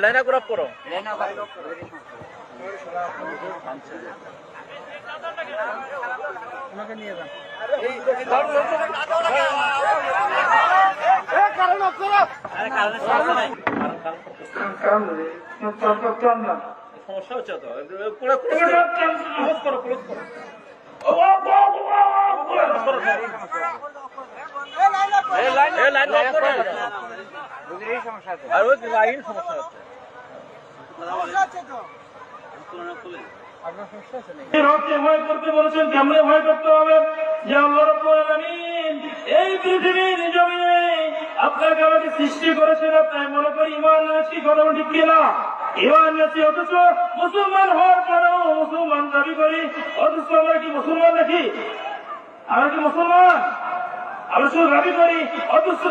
Line up করো আমাকে নিয়ে যান সমস্যা হচ্ছে তো ক্লোজ করো আর ওই লাইন সমস্যা হচ্ছে ভয় করতে বলেছেন, কেমনে ভয় করতে হবে? যে আল্লাহ রাব্বুল আলামিন এই পৃথিবীর জমিনে আপনাকে আমাকে সৃষ্টি করেছেন, আপনার মনে করি ঈমান এনেছি, কথা ঠিক কিনা? ঈমান এনেছি, অথচ মুসলমান হওয়ার পরেও মুসলমান দাবি করি, অথচ আমরা কি মুসলমান নাকি? আমরা কি মুসলমান? আমরা শুধু দাবি করি, অথচ